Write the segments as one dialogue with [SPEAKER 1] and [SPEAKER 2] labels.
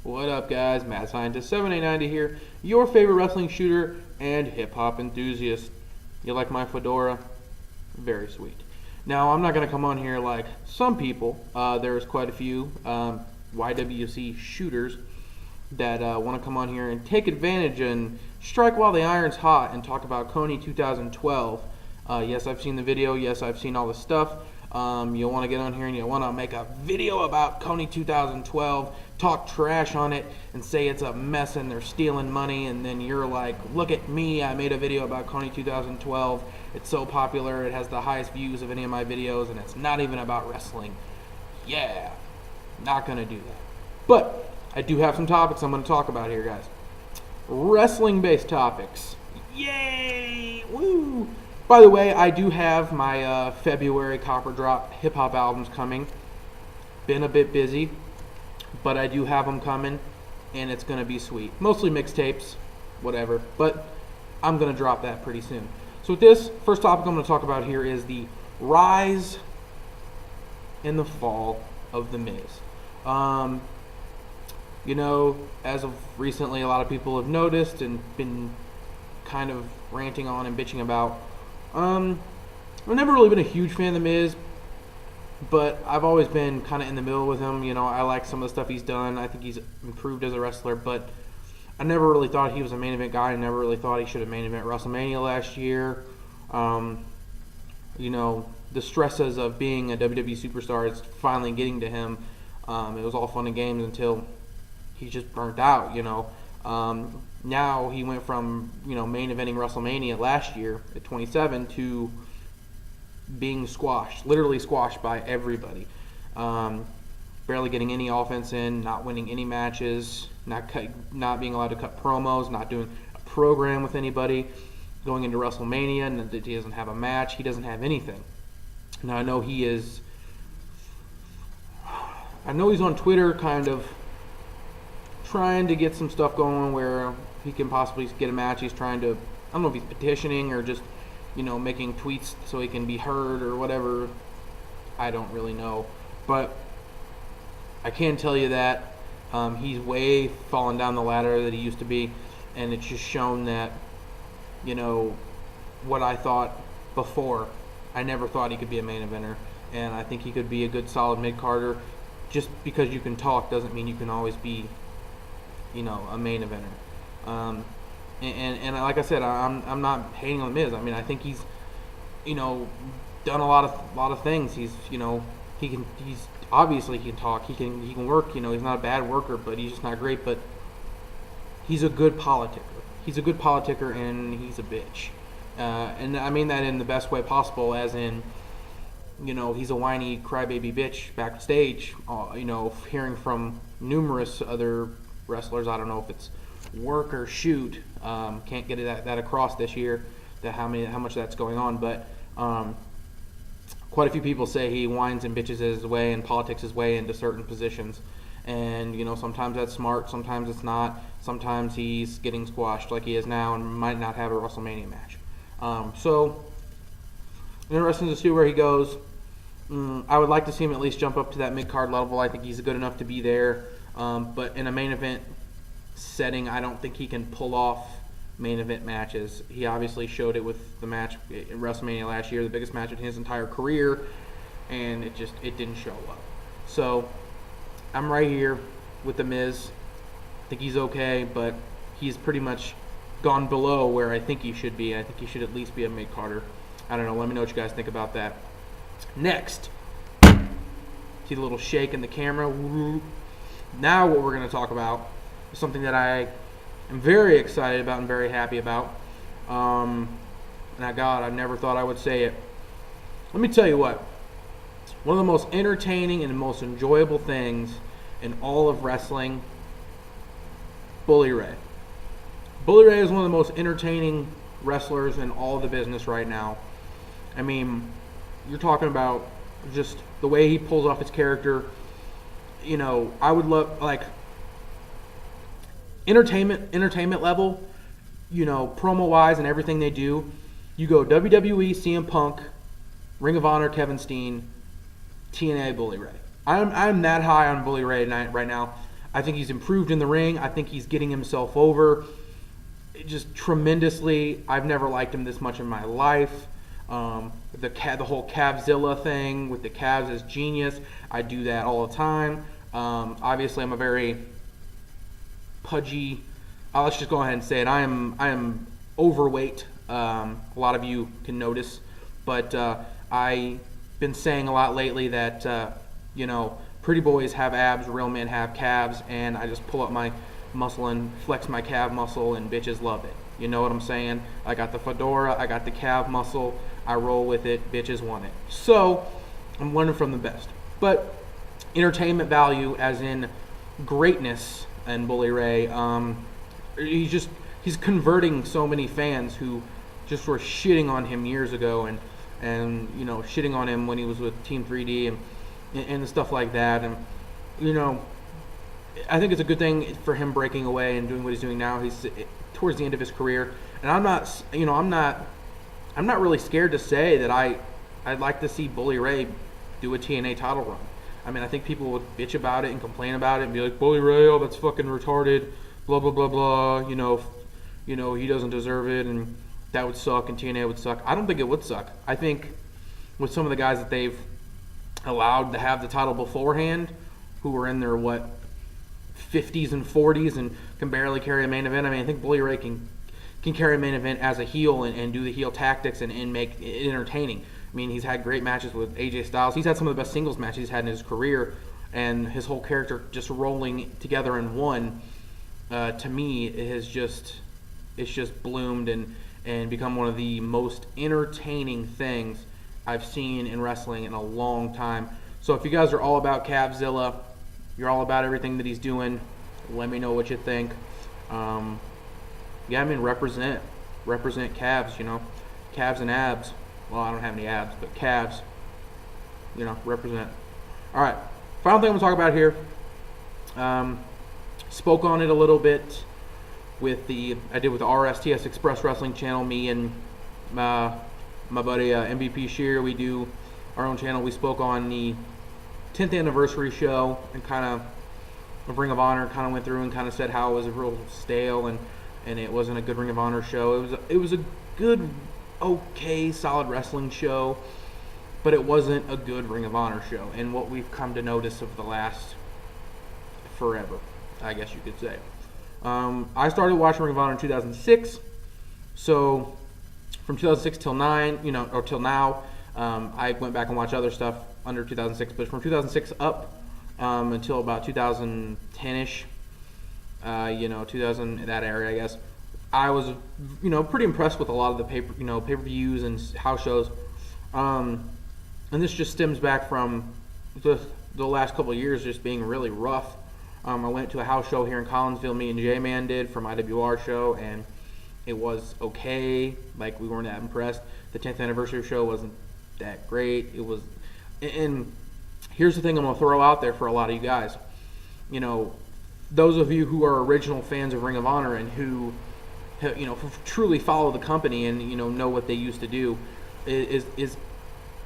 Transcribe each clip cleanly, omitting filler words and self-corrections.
[SPEAKER 1] What up, guys? Mad Scientist 7890 here, your favorite wrestling shooter and hip-hop enthusiast. You like my fedora? Very sweet. Now, I'm not going to come on here like some people. There's quite a few YWC shooters that want to come on here and take advantage and strike while the iron's hot and talk about Coney 2012. Yes, I've seen the video. Yes, I've seen all the stuff. You'll want to get on here and you'll want to make a video about Coney 2012, talk trash on it, and say it's a mess and they're stealing money, and then you're like, look at me, I made a video about Coney 2012. It's so popular, it has the highest views of any of my videos, and it's not even about wrestling. Yeah, not going to do that. But I do have some topics I'm going to talk about here, guys. Wrestling-based topics. Yay! Woo! By the way, I do have my February Copper Drop hip-hop albums coming. Been a bit busy, but I do have them coming, and it's going to be sweet. Mostly mixtapes, whatever, but I'm going to drop that pretty soon. So with this, first topic I'm going to talk about here is the rise and the fall of The Miz. You know, as of recently, a lot of people have noticed and been kind of ranting on and bitching about. I've never really been a huge fan of The Miz, but I've always been kind of in the middle with him. You know, I like some of the stuff he's done. I think he's improved as a wrestler, but I never really thought he was a main event guy. I never really thought he should have main event WrestleMania last year. You know, the stresses of being a WWE superstar is finally getting to him. It was all fun and games until he just burnt out, you know. Now he went from, you know, main eventing WrestleMania last year at 27 to being squashed, literally squashed by everybody. Barely getting any offense in, not winning any matches, not being allowed to cut promos, not doing a program with anybody, going into WrestleMania, and he doesn't have a match, he doesn't have anything. Now I know he's on Twitter kind of trying to get some stuff going where he can possibly get a match. He's trying to, I don't know if he's petitioning or just, you know, making tweets so he can be heard or whatever. I don't really know. But I can tell you that he's way fallen down the ladder that he used to be, and it's just shown that, you know, what I thought before, I never thought he could be a main eventer, and I think he could be a good solid mid-carder. Just because you can talk doesn't mean you can always be, you know, a main eventer. And like I said, I'm not hating on The Miz. I mean, I think he's, you know, done a lot of things. He's, you know, he's obviously he can talk. He can work. You know, he's not a bad worker, but he's just not great. But he's a good politicker. He's a good politicker, and he's a bitch. And I mean that in the best way possible, as in, you know, he's a whiny crybaby bitch backstage. You know, hearing from numerous other wrestlers. I don't know if it's work or shoot. Can't get that across this year, that how much that's going on. But quite a few people say he whines and bitches his way and politics his way into certain positions. And, you know, sometimes that's smart, sometimes it's not. Sometimes he's getting squashed like he is now and might not have a WrestleMania match. So, interesting to see where he goes. I would like to see him at least jump up to that mid-card level. I think he's good enough to be there. But in a main event setting, I don't think he can pull off main event matches. He obviously showed it with the match in WrestleMania last year, the biggest match in his entire career, and it didn't show up. So I'm right here with The Miz. I think he's okay, but he's pretty much gone below where I think he should be. I think he should at least be a mid-carder. I don't know. Let me know what you guys think about that. Next, see the little shake in the camera? Now what we're going to talk about is something that I am very excited about and very happy about. And I never thought I would say it. Let me tell you what. One of the most entertaining and most enjoyable things in all of wrestling, Bully Ray. Bully Ray is one of the most entertaining wrestlers in all of the business right now. I mean, you're talking about just the way he pulls off his character. You know, I would love, like, entertainment level, you know, promo-wise and everything they do. You go WWE, CM Punk, Ring of Honor, Kevin Steen, TNA, Bully Ray. I'm that high on Bully Ray right now. I think he's improved in the ring. I think he's getting himself over just tremendously. I've never liked him this much in my life. The whole Calveszilla thing with the Calves is genius. I do that all the time. Obviously, I'm a very pudgy. Let's just go ahead and say it. I am overweight. A lot of you can notice, but I've been saying a lot lately that pretty boys have abs, real men have calves, and I just pull up my muscle and flex my calf muscle, and bitches love it. You know what I'm saying? I got the fedora, I got the calf muscle, I roll with it, bitches want it. So I'm learning from the best. But entertainment value, as in greatness, and Bully Ray, he's converting so many fans who just were shitting on him years ago, and shitting on him when he was with Team 3D and stuff like that. And I think it's a good thing for him breaking away and doing what he's doing now. He's towards the end of his career, and I'm not really scared to say that I'd like to see Bully Ray do a TNA title run. I mean, I think people would bitch about it and complain about it and be like, Bully Ray, oh, that's fucking retarded, blah blah blah blah. He doesn't deserve it, and that would suck, and TNA would suck. I don't think it would suck. I think with some of the guys that they've allowed to have the title beforehand, who were in their 50s and 40s and can barely carry a main event. I mean, I think Bully Ray can carry a main event as a heel and do the heel tactics and make it entertaining. I mean, he's had great matches with AJ Styles. He's had some of the best singles matches he's had in his career, and his whole character just rolling together in one, to me, it's just bloomed and become one of the most entertaining things I've seen in wrestling in a long time. So if you guys are all about Calveszilla, you're all about everything that he's doing, let me know what you think. Represent calves, calves and abs. Well, I don't have any abs, but calves, represent. All right, final thing I'm going to talk about here. Spoke on it a little bit with the RSTS Express Wrestling channel. Me and my buddy MVP Shear, we do our own channel. We spoke on the 10th anniversary show and kind of Ring of Honor, kind of went through and kind of said how it was a real stale and it wasn't a good Ring of Honor show. It was a good, okay, solid wrestling show, but it wasn't a good Ring of Honor show. And what we've come to notice of the last forever, I guess you could say. I started watching Ring of Honor in 2006, so from 2006 till now, I went back and watched other stuff under 2006, but from 2006 up until about 2010-ish, 2000, that area, I guess, I was, pretty impressed with a lot of the pay-per-views and house shows. And this just stems back from the last couple of years just being really rough. I went to a house show here in Collinsville, me and J-Man did, from IWR show, and it was okay. Like, we weren't that impressed. The 10th anniversary show wasn't that great. It was, and here's the thing I'm going to throw out there for a lot of you guys. Those of you who are original fans of Ring of Honor and who truly follow the company and, know what they used to do, is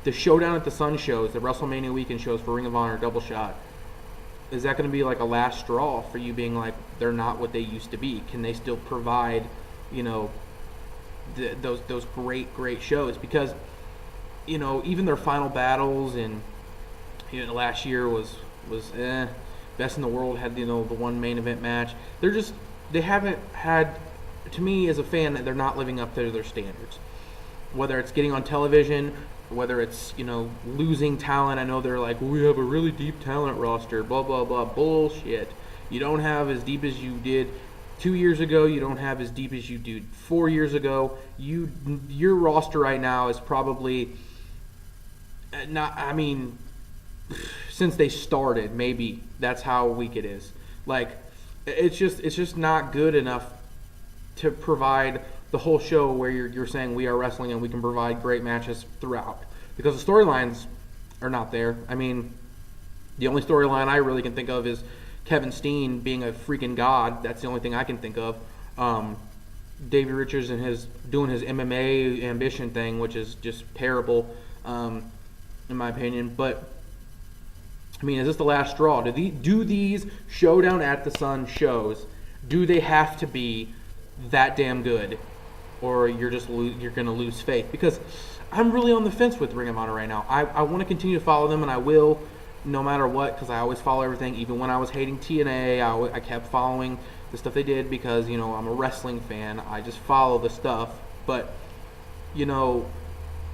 [SPEAKER 1] the Showdown at the Sun shows, the WrestleMania weekend shows for Ring of Honor Double Shot. Is that going to be like a last straw for you being like, they're not what they used to be? Can they still provide, those great shows? Because, even their final battles and, last year was Best in the World had, the one main event match. They haven't had, to me as a fan, that they're not living up to their standards. Whether it's getting on television, whether it's, losing talent. I know they're like, we have a really deep talent roster, blah, blah, blah. Bullshit. You don't have as deep as you did 2 years ago. You don't have as deep as you did 4 years ago. Your roster right now is probably not, since they started, maybe that's how weak it is. Like, it's just not good enough to provide the whole show where you're saying we are wrestling and we can provide great matches throughout, because the storylines are not there. The only storyline I really can think of is Kevin Steen being a freaking god. That's the only thing I can think of. Davey Richards and doing his MMA ambition thing, which is just terrible, in my opinion. But I mean, is this the last straw? Do these Showdown at the Sun shows, do they have to be that damn good, or you're going to lose faith? Because I'm really on the fence with Ring of Honor right now. I want to continue to follow them, and I will, no matter what, because I always follow everything. Even when I was hating TNA, I kept following the stuff they did because, you know, I'm a wrestling fan. I just follow the stuff. But, you know,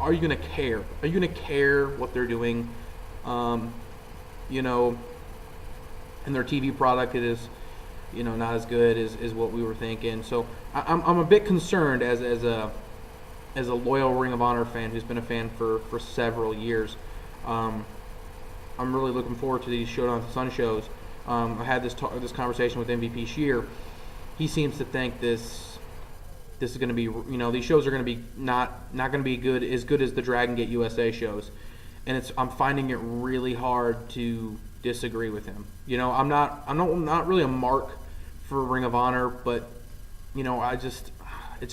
[SPEAKER 1] are you going to care? Are you going to care what they're doing? You know, and their TV product, it is, you know, not as good as what we were thinking. So I'm a bit concerned as a loyal Ring of Honor fan who's been a fan for several years. I'm really looking forward to these Showdown at the Sun shows. I had this conversation with MVP Shear. He seems to think this is going to be, you know, these shows are going to be not going to be good as the Dragon Gate USA shows. And I'm finding it really hard to disagree with him. You know, I'm not really a mark for Ring of Honor, but, you know, it's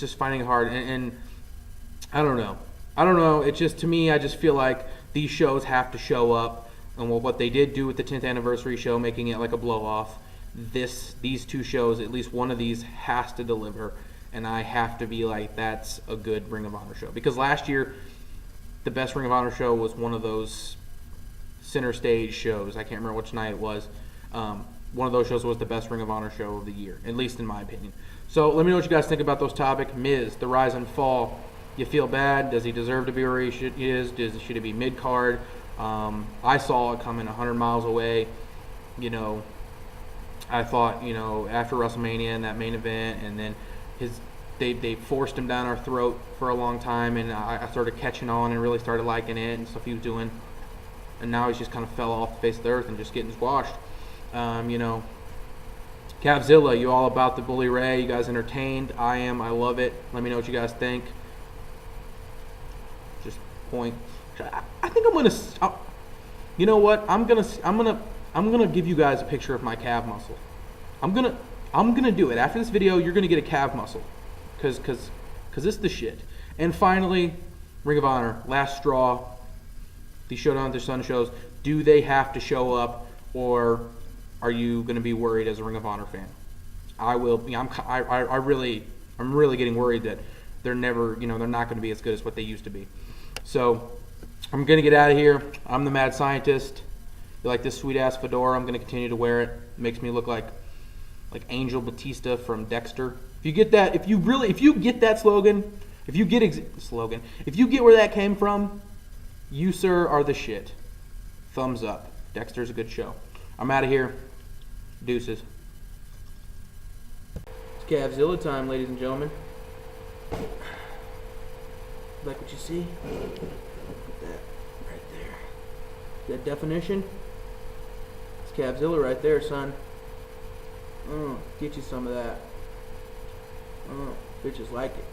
[SPEAKER 1] just finding it hard. And I don't know. It's just, to me, I just feel like these shows have to show up. And what they did do with the 10th anniversary show, making it like a blow off, these two shows, at least one of these has to deliver. And I have to be like, that's a good Ring of Honor show. Because last year, the best Ring of Honor show was one of those center stage shows. I can't remember which night it was. One of those shows was the best Ring of Honor show of the year, at least in my opinion. So let me know what you guys think about those topics. Miz, the rise and fall. You feel bad? Does he deserve to be where he is? Should he be mid-card? I saw it coming 100 miles away. You know, I thought, you know, after WrestleMania and that main event, and then they forced him down our throat for a long time, and I started catching on and really started liking it and stuff he was doing. And now he's just kind of fell off the face of the earth and just getting squashed. You know, Calveszilla, you all about the Bully Ray? You guys entertained? I am. I love it. Let me know what you guys think. Just point. I think I'm gonna. You know what? I'm gonna give you guys a picture of my calf muscle. I'm gonna do it after this video. You're gonna get a calf muscle, cause it's the shit. And finally, Ring of Honor, last straw. These Showdown at the Sun shows, do they have to show up, or are you going to be worried as a Ring of Honor fan? I will. I'm really getting worried that they're never, you know, they're not going to be as good as what they used to be. So I'm going to get out of here. I'm the Mad Scientist. You like this sweet ass fedora? I'm going to continue to wear it. It makes me look like Angel Batista from Dexter. If you get that, if you get that slogan, if you get where that came from, you, sir, are the shit. Thumbs up. Dexter's a good show. I'm out of here. Deuces. It's Calveszilla time, ladies and gentlemen. Like what you see? Put that right there. That definition? It's Calveszilla right there, son. Get you some of that. Bitches like it.